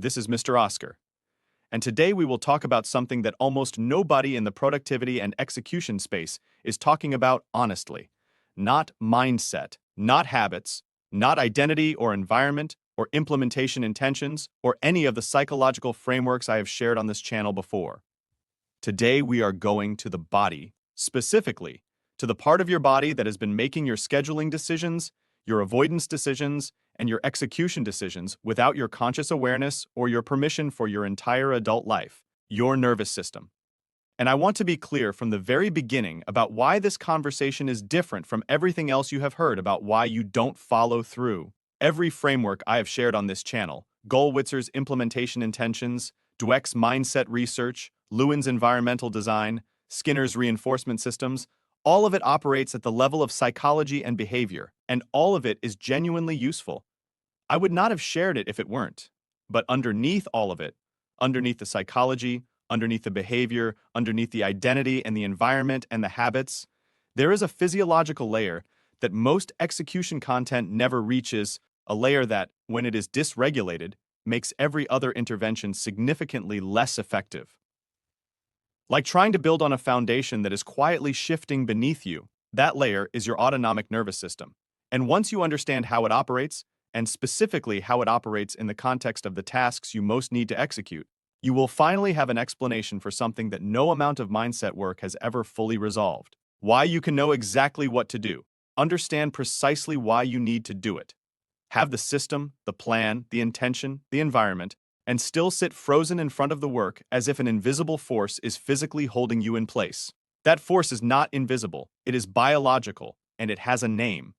This is Mr. Oscar, and today we will talk about something that almost nobody in the productivity and execution space is talking about honestly. Not mindset, not habits, not identity or environment or implementation intentions or any of the psychological frameworks I have shared on this channel before. Today we are going to the body, specifically to the part of your body that has been making your scheduling decisions, your avoidance decisions, and your execution decisions without your conscious awareness or your permission for your entire adult life, your nervous system. And I want to be clear from the very beginning about why this conversation is different from everything else you have heard about why you don't follow through. Every framework I have shared on this channel, Gollwitzer's implementation intentions, Dweck's mindset research, Lewin's environmental design, Skinner's reinforcement systems, all of it operates at the level of psychology and behavior, and all of it is genuinely useful. I would not have shared it if it weren't. But underneath all of it, underneath the psychology, underneath the behavior, underneath the identity and the environment and the habits, there is a physiological layer that most execution content never reaches, a layer that, when it is dysregulated, makes every other intervention significantly less effective. Like trying to build on a foundation that is quietly shifting beneath you, that layer is your autonomic nervous system. And once you understand how it operates, and specifically how it operates in the context of the tasks you most need to execute, you will finally have an explanation for something that no amount of mindset work has ever fully resolved. Why you can know exactly what to do, understand precisely why you need to do it, have the system, the plan, the intention, the environment, and still sit frozen in front of the work as if an invisible force is physically holding you in place. That force is not invisible, it is biological, and it has a name.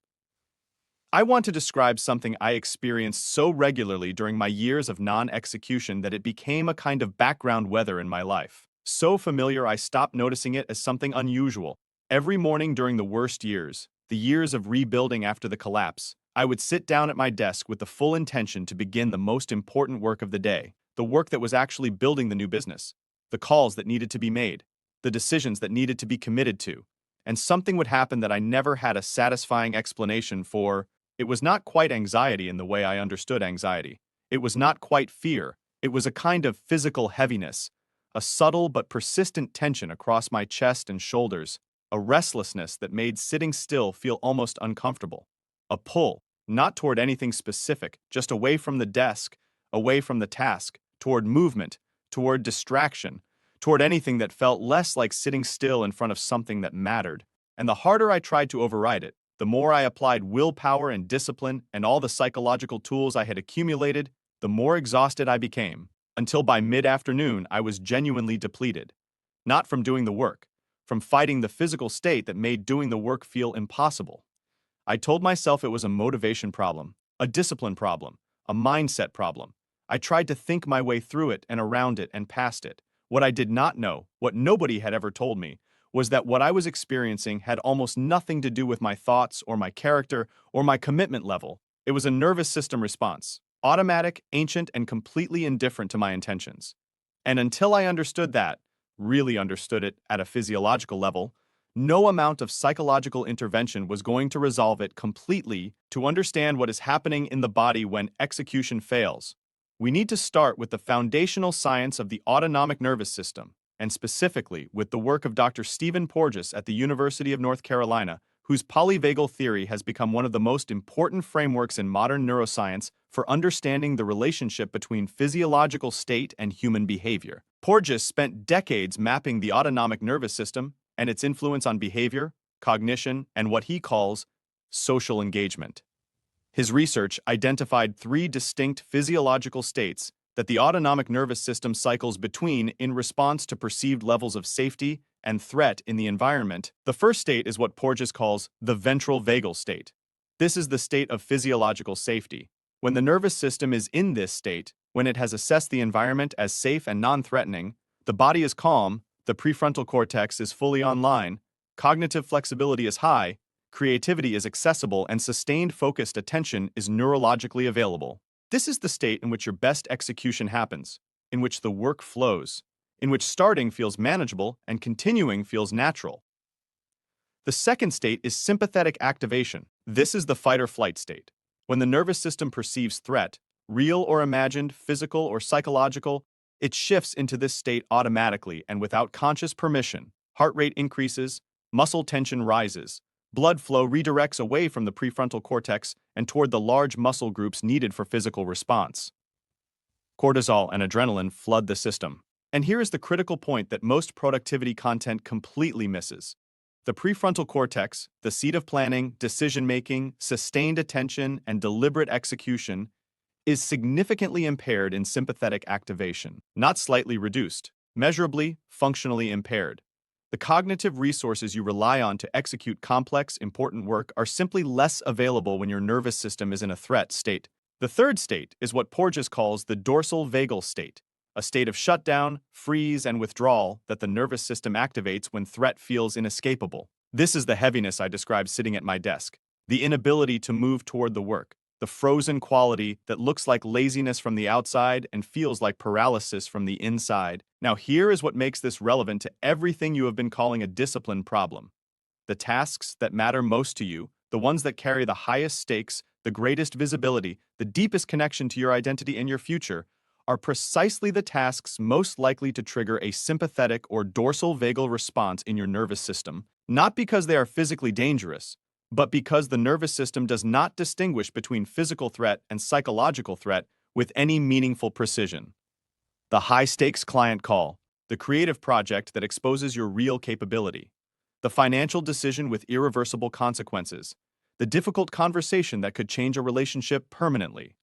I want to describe something I experienced so regularly during my years of non-execution that it became a kind of background weather in my life. So familiar I stopped noticing it as something unusual. Every morning during the worst years, the years of rebuilding after the collapse, I would sit down at my desk with the full intention to begin the most important work of the day, the work that was actually building the new business, the calls that needed to be made, the decisions that needed to be committed to. And something would happen that I never had a satisfying explanation for. It was not quite anxiety in the way I understood anxiety. It was not quite fear. It was a kind of physical heaviness, a subtle but persistent tension across my chest and shoulders, a restlessness that made sitting still feel almost uncomfortable. A pull, not toward anything specific, just away from the desk, away from the task, toward movement, toward distraction, toward anything that felt less like sitting still in front of something that mattered. And the harder I tried to override it, the more I applied willpower and discipline and all the psychological tools I had accumulated, the more exhausted I became, until by mid-afternoon I was genuinely depleted. Not from doing the work, from fighting the physical state that made doing the work feel impossible. I told myself it was a motivation problem, a discipline problem, a mindset problem. I tried to think my way through it and around it and past it. What I did not know, what nobody had ever told me, was that what I was experiencing had almost nothing to do with my thoughts or my character or my commitment level. It was a nervous system response, automatic, ancient, and completely indifferent to my intentions. And until I understood that, really understood it at a physiological level, no amount of psychological intervention was going to resolve it completely. To understand what is happening in the body when execution fails, we need to start with the foundational science of the autonomic nervous system, and specifically with the work of Dr. Stephen Porges at the University of North Carolina, whose Polyvagal Theory has become one of the most important frameworks in modern neuroscience for understanding the relationship between physiological state and human behavior. Porges spent decades mapping the autonomic nervous system and its influence on behavior, cognition, and what he calls social engagement. His research identified 3 distinct physiological states that the autonomic nervous system cycles between in response to perceived levels of safety and threat in the environment. The first state is what Porges calls the ventral vagal state. This is the state of physiological safety. When the nervous system is in this state, when it has assessed the environment as safe and non-threatening, the body is calm, the prefrontal cortex is fully online, cognitive flexibility is high, creativity is accessible, and sustained focused attention is neurologically available. This is the state in which your best execution happens, in which the work flows, in which starting feels manageable and continuing feels natural. The second state is sympathetic activation. This is the fight or flight state. When the nervous system perceives threat, real or imagined, physical or psychological, it shifts into this state automatically and without conscious permission. Heart rate increases, muscle tension rises, blood flow redirects away from the prefrontal cortex and toward the large muscle groups needed for physical response. Cortisol and adrenaline flood the system. And here is the critical point that most productivity content completely misses. The prefrontal cortex, the seat of planning, decision-making, sustained attention, and deliberate execution, is significantly impaired in sympathetic activation, not slightly reduced, measurably, functionally impaired. The cognitive resources you rely on to execute complex, important work are simply less available when your nervous system is in a threat state. The third state is what Porges calls the dorsal vagal state, a state of shutdown, freeze, and withdrawal that the nervous system activates when threat feels inescapable. This is the heaviness I described sitting at my desk, the inability to move toward the work, the frozen quality that looks like laziness from the outside and feels like paralysis from the inside. Now, here is what makes this relevant to everything you have been calling a discipline problem. The tasks that matter most to you, the ones that carry the highest stakes, the greatest visibility, the deepest connection to your identity and your future, are precisely the tasks most likely to trigger a sympathetic or dorsal vagal response in your nervous system, not because they are physically dangerous, but because the nervous system does not distinguish between physical threat and psychological threat with any meaningful precision. The high-stakes client call, the creative project that exposes your real capability, the financial decision with irreversible consequences, the difficult conversation that could change a relationship permanently.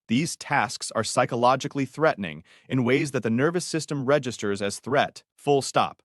These tasks are psychologically threatening in ways that the nervous system registers as threat, full stop.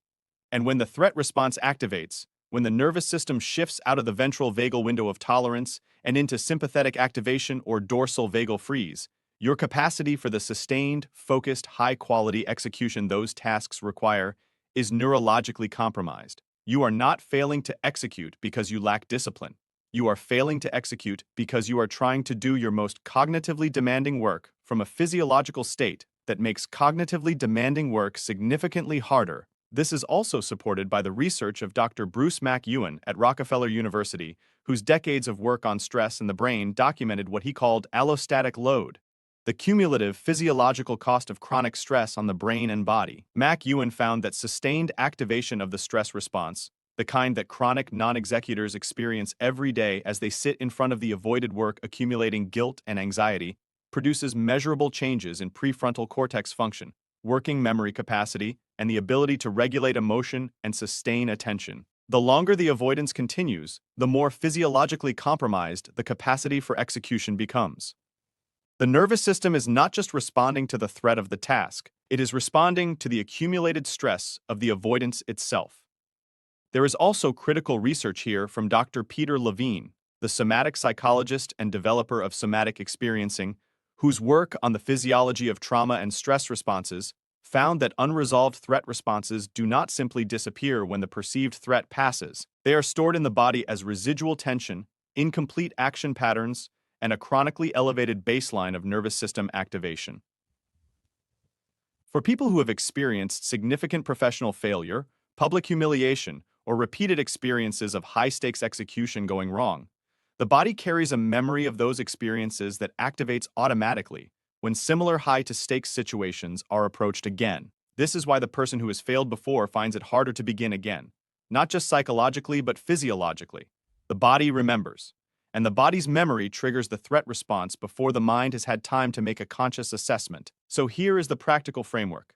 And when the threat response activates, when the nervous system shifts out of the ventral vagal window of tolerance and into sympathetic activation or dorsal vagal freeze, your capacity for the sustained, focused, high-quality execution those tasks require is neurologically compromised. You are not failing to execute because you lack discipline. You are failing to execute because you are trying to do your most cognitively demanding work from a physiological state that makes cognitively demanding work significantly harder. This is also supported by the research of Dr. Bruce McEwen at Rockefeller University, whose decades of work on stress in the brain documented what he called allostatic load, the cumulative physiological cost of chronic stress on the brain and body. McEwen found that sustained activation of the stress response, the kind that chronic non-executors experience every day as they sit in front of the avoided work accumulating guilt and anxiety, produces measurable changes in prefrontal cortex function, working memory capacity, and the ability to regulate emotion and sustain attention. The longer the avoidance continues, the more physiologically compromised the capacity for execution becomes. The nervous system is not just responding to the threat of the task, it is responding to the accumulated stress of the avoidance itself. There is also critical research here from Dr. Peter Levine, the somatic psychologist and developer of somatic experiencing, whose work on the physiology of trauma and stress responses found that unresolved threat responses do not simply disappear when the perceived threat passes. They are stored in the body as residual tension, incomplete action patterns, and a chronically elevated baseline of nervous system activation. For people who have experienced significant professional failure, public humiliation, or repeated experiences of high-stakes execution going wrong, the body carries a memory of those experiences that activates automatically when similar high-to-stakes situations are approached again. This is why the person who has failed before finds it harder to begin again, not just psychologically but physiologically. The body remembers, and the body's memory triggers the threat response before the mind has had time to make a conscious assessment. So here is the practical framework,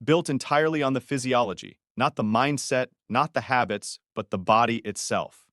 built entirely on the physiology, not the mindset, not the habits, but the body itself.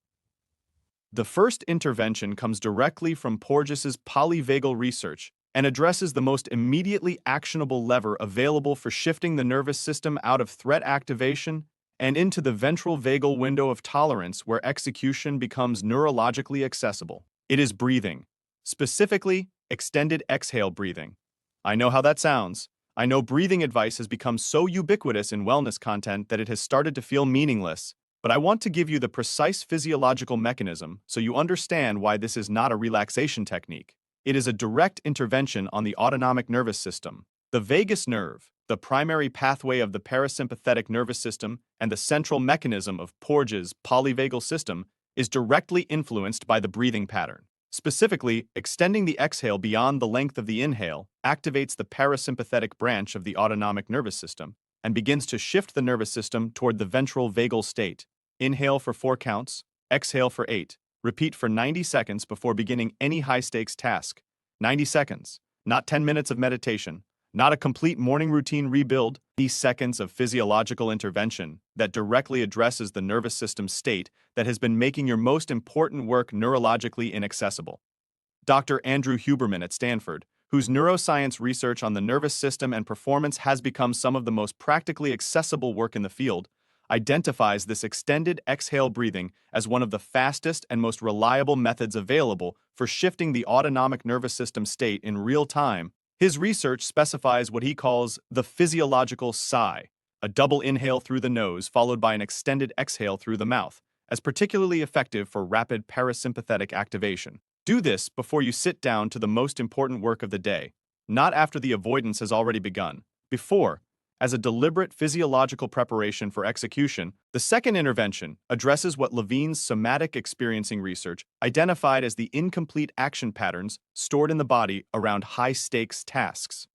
The first intervention comes directly from Porges's polyvagal research and addresses the most immediately actionable lever available for shifting the nervous system out of threat activation and into the ventral vagal window of tolerance where execution becomes neurologically accessible. It is breathing, specifically extended exhale breathing. I know how that sounds. I know breathing advice has become so ubiquitous in wellness content that it has started to feel meaningless, but I want to give you the precise physiological mechanism so you understand why this is not a relaxation technique. It is a direct intervention on the autonomic nervous system. The vagus nerve, the primary pathway of the parasympathetic nervous system and the central mechanism of Porges' polyvagal system, is directly influenced by the breathing pattern. Specifically, extending the exhale beyond the length of the inhale activates the parasympathetic branch of the autonomic nervous system and begins to shift the nervous system toward the ventral vagal state. Inhale for 4 counts, exhale for 8. Repeat for 90 seconds before beginning any high-stakes task. 90 seconds, not 10 minutes of meditation, not a complete morning routine rebuild, 90 seconds of physiological intervention that directly addresses the nervous system state that has been making your most important work neurologically inaccessible. Dr. Andrew Huberman at Stanford, whose neuroscience research on the nervous system and performance has become some of the most practically accessible work in the field, identifies this extended exhale breathing as one of the fastest and most reliable methods available for shifting the autonomic nervous system state in real time. His research specifies what he calls the physiological sigh, a double inhale through the nose followed by an extended exhale through the mouth, as particularly effective for rapid parasympathetic activation. Do this before you sit down to the most important work of the day, not after the avoidance has already begun. Before, as a deliberate physiological preparation for execution, the second intervention addresses what Levine's somatic experiencing research identified as the incomplete action patterns stored in the body around high-stakes tasks.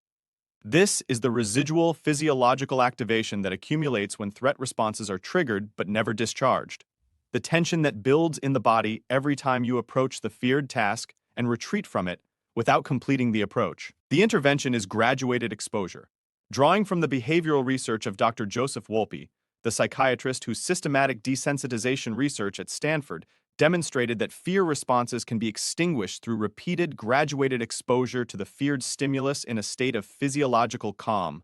This is the residual physiological activation that accumulates when threat responses are triggered but never discharged. The tension that builds in the body every time you approach the feared task and retreat from it without completing the approach. The intervention is graduated exposure. Drawing from the behavioral research of Dr. Joseph Wolpe, the psychiatrist whose systematic desensitization research at Stanford demonstrated that fear responses can be extinguished through repeated graduated exposure to the feared stimulus in a state of physiological calm.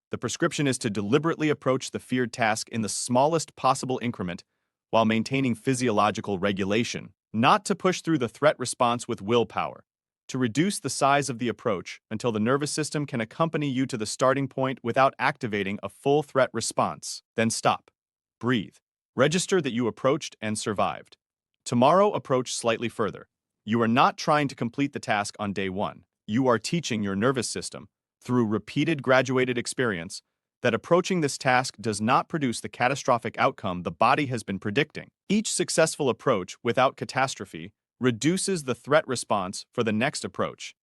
The prescription is to deliberately approach the feared task in the smallest possible increment while maintaining physiological regulation, not to push through the threat response with willpower, to reduce the size of the approach until the nervous system can accompany you to the starting point without activating a full threat response. Then stop. Breathe. Register that you approached and survived. Tomorrow, approach slightly further. You are not trying to complete the task on day 1. You are teaching your nervous system, through repeated graduated experience, that approaching this task does not produce the catastrophic outcome the body has been predicting. Each successful approach without catastrophe reduces the threat response for the next approach.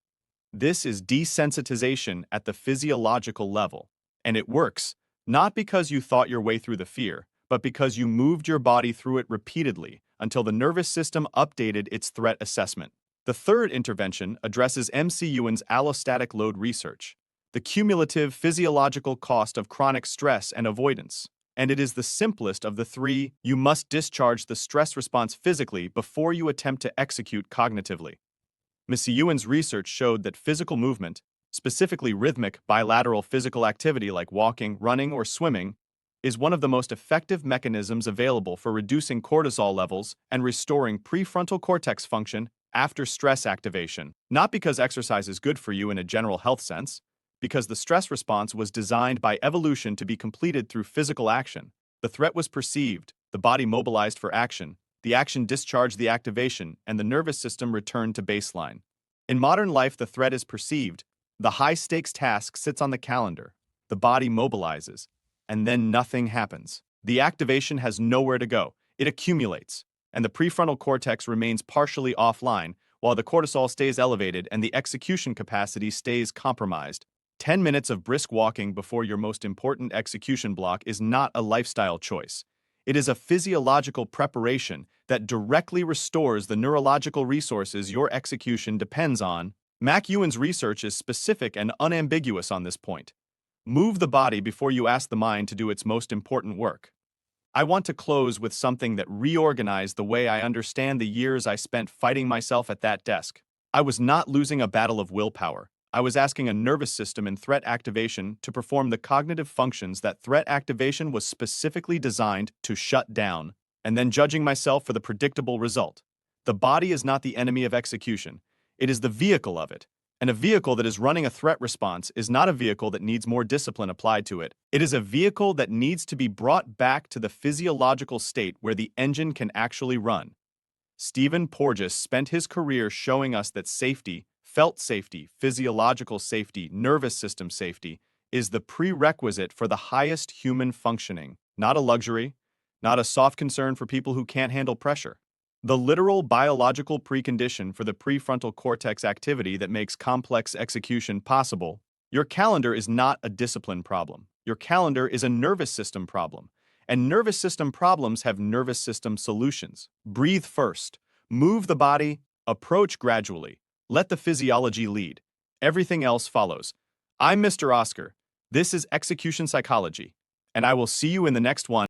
This is desensitization at the physiological level, and it works not because you thought your way through the fear, but because you moved your body through it repeatedly until the nervous system updated its threat assessment. The third intervention addresses MC Ewan's allostatic load research, the cumulative physiological cost of chronic stress and avoidance. And it is the simplest of the 3. You must discharge the stress response physically before you attempt to execute cognitively. Ms. Ewan's research showed that physical movement, specifically rhythmic bilateral physical activity like walking, running, or swimming, is one of the most effective mechanisms available for reducing cortisol levels and restoring prefrontal cortex function after stress activation. Not because exercise is good for you in a general health sense, because the stress response was designed by evolution to be completed through physical action. The threat was perceived, the body mobilized for action, the action discharged the activation, and the nervous system returned to baseline. In modern life, the threat is perceived, the high-stakes task sits on the calendar, the body mobilizes, and then nothing happens. The activation has nowhere to go, it accumulates, and the prefrontal cortex remains partially offline, while the cortisol stays elevated and the execution capacity stays compromised. 10 minutes of brisk walking before your most important execution block is not a lifestyle choice. It is a physiological preparation that directly restores the neurological resources your execution depends on. Mac Ewan's research is specific and unambiguous on this point. Move the body before you ask the mind to do its most important work. I want to close with something that reorganized the way I understand the years I spent fighting myself at that desk. I was not losing a battle of willpower. I was asking a nervous system in threat activation to perform the cognitive functions that threat activation was specifically designed to shut down, and then judging myself for the predictable result. The body is not the enemy of execution. It is the vehicle of it. And a vehicle that is running a threat response is not a vehicle that needs more discipline applied to it. It is a vehicle that needs to be brought back to the physiological state where the engine can actually run. Stephen Porges spent his career showing us that safety, felt safety, physiological safety, nervous system safety, is the prerequisite for the highest human functioning, not a luxury, not a soft concern for people who can't handle pressure. The literal biological precondition for the prefrontal cortex activity that makes complex execution possible. Your calendar is not a discipline problem. Your calendar is a nervous system problem. And nervous system problems have nervous system solutions. Breathe first. Move the body. Approach gradually. Let the physiology lead. Everything else follows. I'm Mr. Oscar. This is Execution Psychology. And I will see you in the next one.